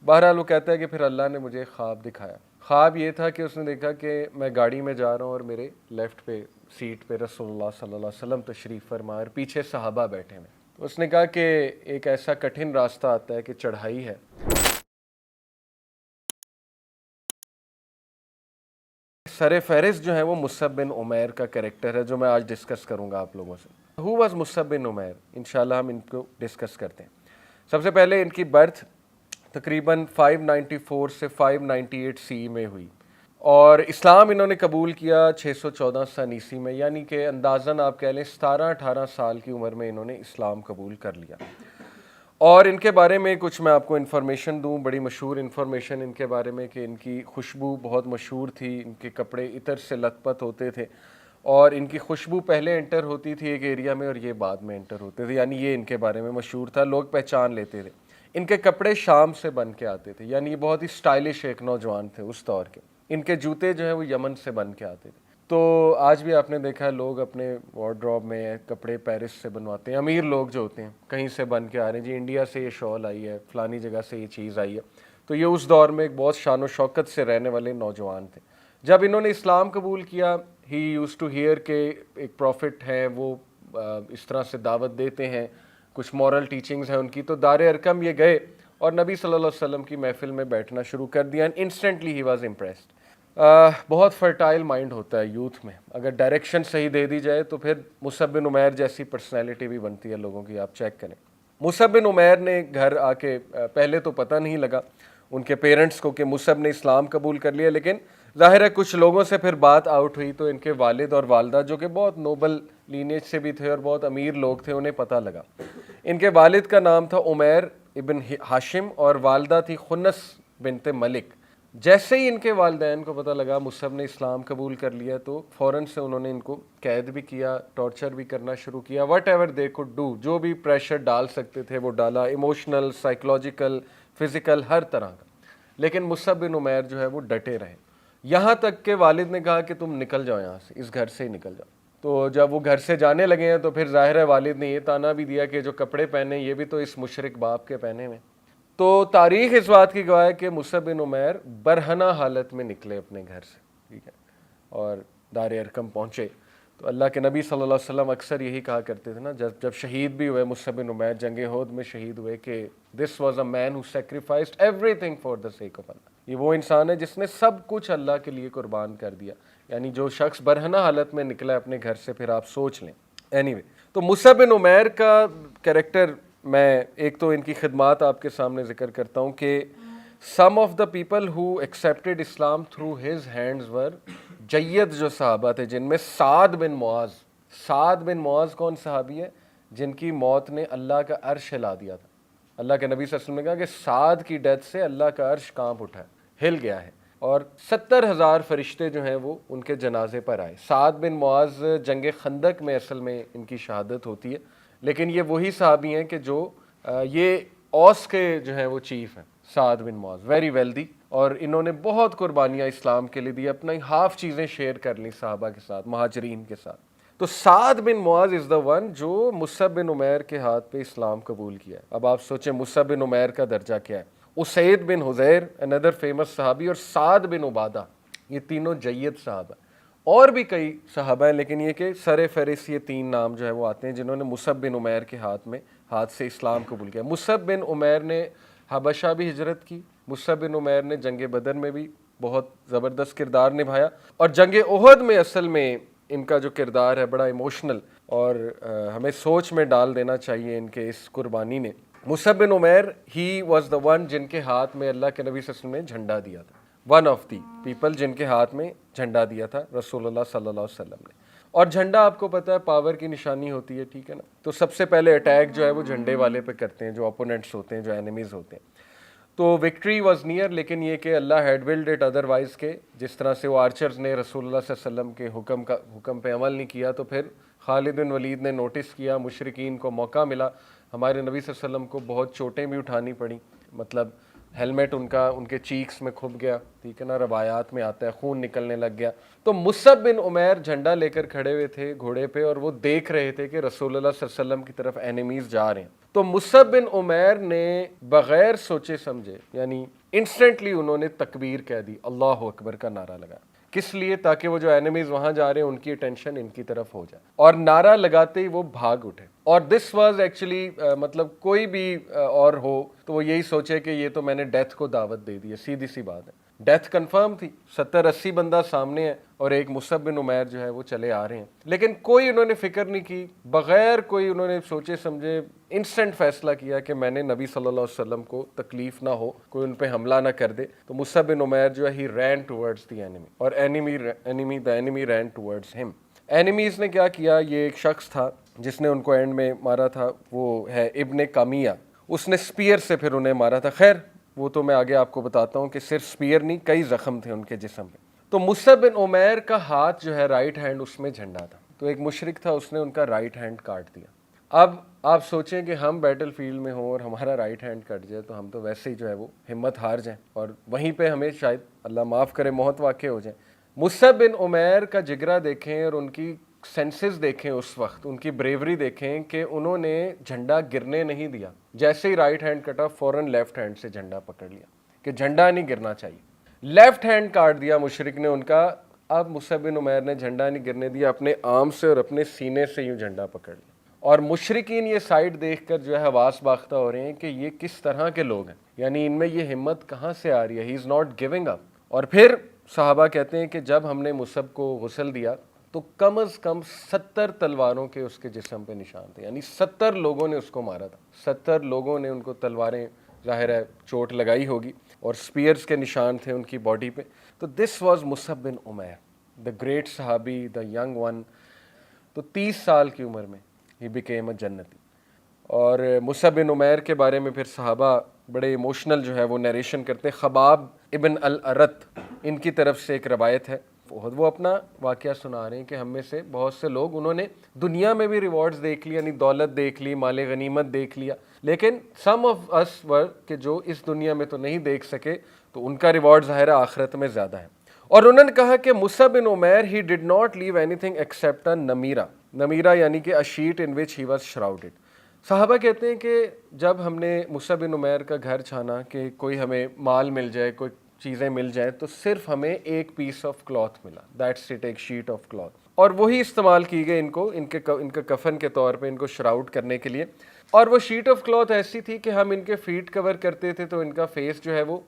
بہرحال وہ کہتا ہے کہ پھر اللہ نے مجھے خواب دکھایا. خواب یہ تھا کہ اس نے دیکھا کہ میں گاڑی میں جا رہا ہوں اور میرے لیفٹ پہ سیٹ پہ رسول اللہ صلی اللہ علیہ وسلم تشریف فرما اور پیچھے صحابہ بیٹھے ہوئے. اس نے کہا کہ ایک ایسا کٹھن راستہ آتا ہے کہ چڑھائی ہے. سر فہرست جو ہے وہ مصعب بن عمیر کا کریکٹر ہے جو میں آج ڈسکس کروں گا آپ لوگوں سے. Who was Musab bin Umair? انشاءاللہ ہم ان کو ڈسکس کرتے ہیں. سب سے پہلے ان کی برتھ تقریباً 594 سے 598 سی میں ہوئی اور اسلام انہوں نے قبول کیا 614 سن عیسوی میں، یعنی کہ اندازاً آپ کہہ لیں 17-18 سال کی عمر میں انہوں نے اسلام قبول کر لیا. اور ان کے بارے میں کچھ میں آپ کو انفارمیشن دوں، بڑی مشہور انفارمیشن ان کے بارے میں کہ ان کی خوشبو بہت مشہور تھی، ان کے کپڑے عطر سے لت پت ہوتے تھے اور ان کی خوشبو پہلے انٹر ہوتی تھی ایک ایریا میں اور یہ بعد میں انٹر ہوتے تھے، یعنی یہ ان کے بارے میں مشہور تھا، لوگ پہچان لیتے تھے. ان کے کپڑے شام سے بن کے آتے تھے، یعنی یہ بہت ہی سٹائلش ایک نوجوان تھے اس دور کے. ان کے جوتے جو ہیں وہ یمن سے بن کے آتے تھے. تو آج بھی آپ نے دیکھا ہے لوگ اپنے وارڈروب میں کپڑے پیرس سے بنواتے ہیں، امیر لوگ جو ہوتے ہیں کہیں سے بن کے آ رہے ہیں، جی انڈیا سے یہ شال آئی ہے، فلانی جگہ سے یہ چیز آئی ہے. تو یہ اس دور میں ایک بہت شان و شوکت سے رہنے والے نوجوان تھے. جب انہوں نے اسلام قبول کیا، ہی یوز ٹو ہیئر کہ ایک پروفٹ ہیں وہ اس طرح سے دعوت دیتے ہیں، کچھ مورل ٹیچنگز ہیں ان کی، تو دار ارقم یہ گئے اور نبی صلی اللہ علیہ وسلم کی محفل میں بیٹھنا شروع کر دیا. Instantly he was impressed. بہت فرٹائل مائنڈ ہوتا ہے یوتھ میں، اگر ڈائریکشن صحیح دے دی جائے تو پھر مصعب بن عمیر جیسی پرسنالٹی بھی بنتی ہے لوگوں کی. آپ چیک کریں، مصعب بن عمیر نے گھر آ کے پہلے تو پتہ نہیں لگا ان کے پیرنٹس کو کہ مصعب نے اسلام قبول کر لیا، لیکن ظاہر ہے کچھ لوگوں سے پھر بات آؤٹ ہوئی تو ان کے والد اور والدہ جو کہ بہت نوبل لینیج سے بھی تھے اور بہت امیر لوگ تھے، انہیں پتہ لگا. ان کے والد کا نام تھا عمیر ابن ہاشم اور والدہ تھی خنس بنت ملک. جیسے ہی ان کے والدین کو پتہ لگا مصعب نے اسلام قبول کر لیا تو فوراً سے انہوں نے ان کو قید بھی کیا، ٹارچر بھی کرنا شروع کیا. What ever they could do, جو بھی پریشر ڈال سکتے تھے وہ ڈالا، ایموشنل، سائیکولوجیکل، فزیکل، ہر طرح کا. لیکن مصعب بن عمیر جو ہے وہ ڈٹے رہے، یہاں تک کہ والد نے کہا کہ تم نکل جاؤ یہاں سے، اس گھر سے ہی نکل جاؤ. تو جب وہ گھر سے جانے لگے ہیں تو پھر ظاہر ہے والد نے یہ تانا بھی دیا کہ جو کپڑے پہنے یہ بھی تو اس مشرک باپ کے پہنے ہوئے. تو تاریخ اس بات کی گواہ ہے کہ مصعب بن عمیر برہنہ حالت میں نکلے اپنے گھر سے، ٹھیک ہے، اور دار ارقم پہنچے. تو اللہ کے نبی صلی اللہ علیہ وسلم اکثر یہی کہا کرتے تھے نا، جب شہید بھی ہوئے مصعب بن عمیر، جنگ احد میں شہید ہوئے، کہ this was a man who sacrificed everything for the sake of Allah. یہ وہ انسان ہے جس نے سب کچھ اللہ کے لیے قربان کر دیا. یعنی جو شخص برہنہ حالت میں نکلا اپنے گھر سے، پھر آپ سوچ لیں. اینی تو مصعب بن عمیر کا کریکٹر میں ایک تو ان کی خدمات آپ کے سامنے ذکر کرتا ہوں کہ some of the people who accepted Islam through his hands were جید جو صحابہ تھے، جن میں سعد بن معاذ. سعد بن معاذ کون صحابی ہے؟ جن کی موت نے اللہ کا عرش ہلا دیا تھا. اللہ کے نبی صلی اللہ علیہ وسلم نے کہا کہ سعد کی ڈیتھ سے اللہ کا عرش کانپ اٹھا ہے، ہل گیا ہے، اور 70,000 فرشتے جو ہیں وہ ان کے جنازے پر آئے. سعد بن معاذ جنگ خندق میں اصل میں ان کی شہادت ہوتی ہے، لیکن یہ وہی صحابی ہیں کہ جو یہ اوس کے جو ہیں وہ چیف ہیں. سعد بن معاذ ویری ویلدی، اور انہوں نے بہت قربانیاں اسلام کے لیے دی، اپنا ہاف چیزیں شیئر کر لیں صحابہ کے ساتھ، مہاجرین کے ساتھ. تو سعد بن معاذ از دا ون جو مصعب بن عمیر کے ہاتھ پہ اسلام قبول کیا ہے. اب آپ سوچیں مصعب بن عمیر کا درجہ کیا ہے. اسید بن حضیر اندر فیمس صحابی، اور سعد بن عبادہ، یہ تینوں جید صحابہ. اور بھی کئی صحابہ ہیں لیکن یہ کہ سر فہرست یہ تین نام جو ہے وہ آتے ہیں جنہوں نے مصعب بن عمیر کے ہاتھ سے اسلام قبول کیا. مصعب بن عمیر نے حبشہ بھی ہجرت کی، مصعب بن عمیر نے جنگ بدر میں بھی بہت زبردست کردار نبھایا، اور جنگ احد میں اصل میں ان کا جو کردار ہے بڑا ایموشنل اور ہمیں سوچ میں ڈال دینا چاہیے ان کے اس قربانی نے. Musab bin Umair he was the one جن کے ہاتھ میں اللہ کے نبی صلی اللہ علیہ وسلم نے جھنڈا دیا تھا. ون آف دی پیپل جن کے ہاتھ میں جھنڈا دیا تھا رسول اللہ صلی اللہ علیہ وسلم نے. اور جھنڈا آپ کو پتہ ہے پاور کی نشانی ہوتی ہے، ٹھیک ہے نا. تو سب سے پہلے اٹیک جو ہے وہ جھنڈے والے پہ کرتے ہیں جو اپوننٹس ہوتے ہیں، جو اینیمیز ہوتے ہیں. تو وکٹری واز نیئر، لیکن یہ کہ اللہ ہیڈ ولڈ اٹ ادروائز، کہ جس طرح سے وہ آرچرز نے رسول اللہ صلی اللہ علیہ وسلم کے حکم پہ عمل نہیں کیا، تو پھر خالد بن ولید نے نوٹس کیا، مشرکین کو موقع ملا، ہمارے نبی صلی اللہ علیہ وسلم کو بہت چوٹیں بھی اٹھانی پڑیں، مطلب ہیلمٹ ان کے چیکس میں کھپ گیا، ٹھیک ہے نا، روایات میں آتا ہے خون نکلنے لگ گیا. تو مصعب بن عمیر جھنڈا لے کر کھڑے ہوئے تھے گھوڑے پہ، اور وہ دیکھ رہے تھے کہ رسول اللہ صلی اللہ علیہ وسلم کی طرف اینیمیز جا رہے ہیں. تو مصعب بن عمیر نے بغیر سوچے سمجھے، یعنی انسٹنٹلی انہوں نے تکبیر کہہ دی، اللہ اکبر کا نعرہ لگا. کس لیے؟ تاکہ وہ جو اینیمیز وہاں جا رہے ہیں ان کی اٹینشن ان کی طرف ہو جائے. اور نعرہ لگاتے ہی وہ بھاگ اٹھے. اور دس واز ایکچولی مطلب کوئی بھی اور ہو تو وہ یہی سوچے کہ یہ تو میں نے ڈیتھ کو دعوت دے دی ہے، سیدھی سی بات ہے. ڈیتھ کنفرم تھی، 70-80 بندہ سامنے ہے اور ایک مصعب بن عمیر جو ہے وہ چلے آ رہے ہیں. لیکن کوئی انہوں نے فکر نہیں کی، بغیر کوئی انہوں نے سوچے سمجھے انسٹنٹ فیصلہ کیا کہ میں نے نبی صلی اللہ علیہ وسلم کو تکلیف نہ ہو، کوئی ان پہ حملہ نہ کر دے. تو مصعب بن عمیر جو ہے ہی رین ٹورڈز دی اینیمی، اور اینیمی رین ٹورڈز ہم. اینیمیز نے کیا کیا؟ یہ ایک شخص تھا جس نے ان کو اینڈ میں مارا تھا، وہ ہے ابن کامیہ. اس نے سپیئر سے پھر انہیں مارا تھا. خیر وہ تو میں آگے آپ کو بتاتا ہوں کہ صرف سپیئر نہیں، کئی زخم تھے ان کے جسم پہ. تو مصعب بن عمیر کا ہاتھ جو ہے رائٹ ہینڈ، اس میں جھنڈا تھا. تو ایک مشرک تھا، اس نے ان کا رائٹ ہینڈ کاٹ دیا. اب آپ سوچیں کہ ہم بیٹل فیلڈ میں ہوں اور ہمارا رائٹ ہینڈ کٹ جائے تو ہم تو ویسے ہی جو ہے وہ ہمت ہار جائیں، اور وہیں پہ ہمیں شاید اللہ معاف کرے موت واقع ہو جائے. مصعب بن عمیر کا جگرا دیکھیں اور ان کی سینسز دیکھیں، اس وقت ان کی بریوری دیکھیں کہ انہوں نے جھنڈا گرنے نہیں دیا. جیسے ہی رائٹ ہینڈ کٹا فوراً لیفٹ ہینڈ سے جھنڈا پکڑ لیا کہ جھنڈا نہیں گرنا چاہیے. لیفٹ ہینڈ کاٹ دیا مشرک نے ان کا. اب مصعب بن عمیر نے جھنڈا نہیں گرنے دیا، اپنے آرم سے اور اپنے سینے سے یوں جھنڈا پکڑ لیا. اور مشرکین یہ سائڈ دیکھ کر جو ہے حواس باختہ ہو رہے ہیں کہ یہ کس طرح کے لوگ ہیں، یعنی ان میں یہ ہمت کہاں سے آ رہی ہے، ہی از ناٹ گیونگ اپ. اور پھر صحابہ کہتے ہیں کہ جب ہم نے مصعب کو غسل دیا تو کم از کم 70 تلواروں کے اس کے جسم پہ نشان تھے، یعنی 70 لوگوں نے اس کو مارا تھا. 70 لوگوں نے ان کو تلواریں، ظاہر ہے چوٹ لگائی ہوگی، اور سپیئرز کے نشان تھے ان کی باڈی پہ. تو this was Musab bin Umair, the great صحابی، دا ینگ ون. تو 30 سال کی عمر میں ہی بیکیم اے جنتی. اور مصعب بن عمیر کے بارے میں پھر صحابہ بڑے ایموشنل جو ہے وہ نیریشن کرتے ہیں. خباب ابن الارت ان کی طرف سے ایک روایت ہے، وہ اپنا واقعہ سنا رہے ہیں کہ ہم میں سے بہت سے لوگ انہوں نے دنیا میں بھی ریوارڈز دیکھ لی، یعنی دولت دیکھ لی، مال غنیمت دیکھ لیا، لیکن سم آف اس ور کہ جو اس دنیا میں تو نہیں دیکھ سکے، تو ان کا ریوارڈ ظاہر آخرت میں زیادہ ہے. اور انہوں نے کہا کہ Musab bin Umair he did not leave anything except a نمیرہ. نمیرہ یعنی کہ اے sheet in which he was شراؤڈڈ. صحابہ کہتے ہیں کہ جب ہم نے مصعب بن عمیر کا گھر چھانا کہ کوئی ہمیں مال مل جائے، کوئی چیزیں مل جائیں، تو صرف ہمیں ایک پیس آف کلاتھ ملا، دیٹس اٹ، ایک شیٹ آف کلاتھ. اور وہی استعمال کی گئی ان کے کفن کے طور پہ، ان کو شراؤڈ کرنے کے لیے. اور وہ شیٹ آف کلاتھ ایسی تھی کہ ہم ان کے فیٹ کور کرتے تھے تو ان کا فیس جو ہے وہ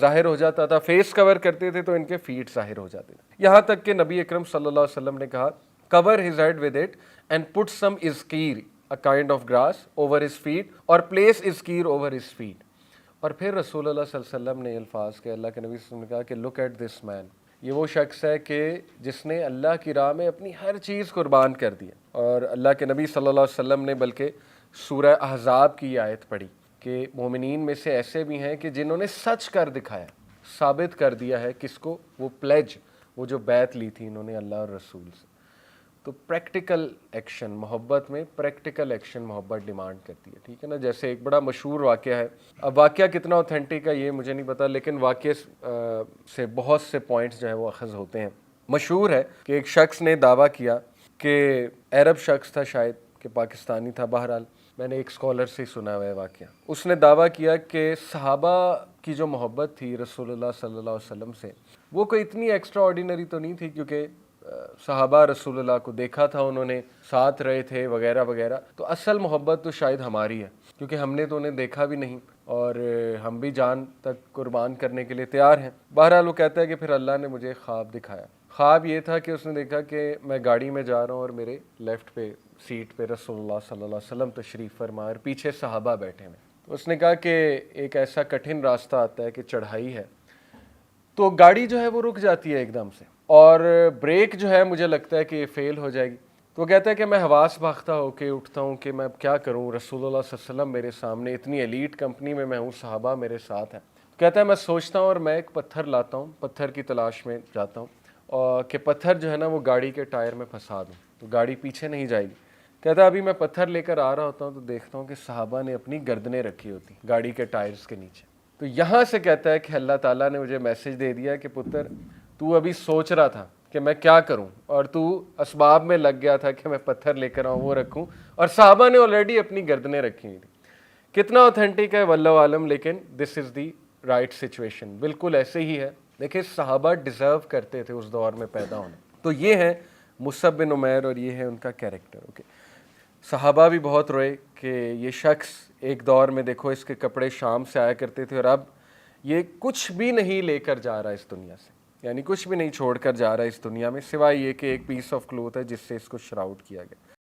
ظاہر ہو جاتا تھا، فیس کور کرتے تھے تو ان کے فیٹ ظاہر ہو جاتے تھے. یہاں تک کہ نبی اکرم صلی اللہ علیہ وسلم نے کہا cover his head with it and put some izkir, a kind of grass, over his feet, اور place izkir over his feet. اور پھر رسول اللہ صلی اللہ علیہ وسلم نے الفاظ کے، اللہ کے نبی صلی اللہ علیہ وسلم نے کہا کہ look at this man، یہ وہ شخص ہے کہ جس نے اللہ کی راہ میں اپنی ہر چیز قربان کر دی. اور اللہ کے نبی صلی اللہ علیہ وسلم نے بلکہ سورہ احزاب کی آیت پڑھی کہ مومنین میں سے ایسے بھی ہیں کہ جنہوں نے سچ کر دکھایا، ثابت کر دیا ہے کس کو؟ وہ پلیج، وہ جو بیعت لی تھی انہوں نے اللہ اور رسول سے. تو پریکٹیکل ایکشن، محبت میں پریکٹیکل ایکشن محبت ڈیمانڈ کرتی ہے، ٹھیک ہے نا. جیسے ایک بڑا مشہور واقعہ ہے، اب واقعہ کتنا اوتھینٹک ہے یہ مجھے نہیں پتا، لیکن واقعے سے بہت سے پوائنٹس جو ہے وہ اخذ ہوتے ہیں. مشہور ہے کہ ایک شخص نے دعویٰ کیا کہ عرب شخص تھا شاید کہ پاکستانی تھا، بہرحال میں نے ایک اسکالر سے سنا ہوا ہے واقعہ. اس نے دعویٰ کیا کہ صحابہ کی جو محبت تھی رسول اللہ صلی اللہ علیہ وسلم سے، وہ کوئی اتنی ایکسٹرا آرڈینری تو نہیں تھی، کیونکہ صحابہ رسول اللہ کو دیکھا تھا، انہوں نے ساتھ رہے تھے وغیرہ وغیرہ. تو اصل محبت تو شاید ہماری ہے، کیونکہ ہم نے تو انہیں دیکھا بھی نہیں اور ہم بھی جان تک قربان کرنے کے لیے تیار ہیں. بہرحال وہ کہتا ہے کہ پھر اللہ نے مجھے خواب دکھایا. خواب یہ تھا کہ اس نے دیکھا کہ میں گاڑی میں جا رہا ہوں اور میرے لیفٹ پہ سیٹ پہ رسول اللہ صلی اللہ علیہ وسلم تشریف فرما اور پیچھے صحابہ بیٹھے ہیں. اس نے کہا کہ ایک ایسا کٹھن راستہ آتا ہے کہ چڑھائی ہے، تو گاڑی جو ہے وہ رک جاتی ہے ایک دم سے، اور بریک جو ہے مجھے لگتا ہے کہ یہ فیل ہو جائے گی. تو وہ کہتا ہے کہ میں حواس باختہ ہو کے اٹھتا ہوں کہ میں اب کیا کروں، رسول اللہ صلی اللہ علیہ وسلم میرے سامنے، اتنی ایلیٹ کمپنی میں ہوں، صحابہ میرے ساتھ ہیں. کہتا ہے میں سوچتا ہوں اور میں ایک پتھر لاتا ہوں، پتھر کی تلاش میں جاتا ہوں، اور کہ پتھر جو ہے نا وہ گاڑی کے ٹائر میں پھنسا دوں تو گاڑی پیچھے نہیں جائے گی. کہتا ہے ابھی میں پتھر لے کر آ رہا ہوتا ہوں تو دیکھتا ہوں کہ صحابہ نے اپنی گردنیں رکھی ہوتی گاڑی کے ٹائرز کے نیچے. تو یہاں سے کہتا ہے کہ اللہ تعالیٰ نے مجھے میسج دے دیا کہ پتر تو ابھی سوچ رہا تھا کہ میں کیا کروں اور تو اسباب میں لگ گیا تھا کہ میں پتھر لے کر آؤں وہ رکھوں, اور صحابہ نے آلریڈی اپنی گردنیں رکھی ہوئی تھی. کتنا اوتھینٹک ہے واللہ عالم, لیکن دس از دی رائٹ سچویشن, بالکل ایسے ہی ہے. دیکھیں صحابہ ڈیزرو کرتے تھے اس دور میں پیدا ہونا. تو یہ ہے مصعب بن عمیر اور یہ ہے ان کا کیریکٹر. اوکے, صحابہ بھی بہت روئے کہ یہ شخص ایک دور میں دیکھو اس کے کپڑے شام سے آیا کرتے تھے اور اب یہ کچھ بھی نہیں لے کر جا رہا اس دنیا سے, یعنی کچھ بھی نہیں چھوڑ کر جا رہا اس دنیا میں سوائے یہ کہ ایک پیس آف کلوتھ ہے جس سے اس کو شراؤٹ کیا گیا.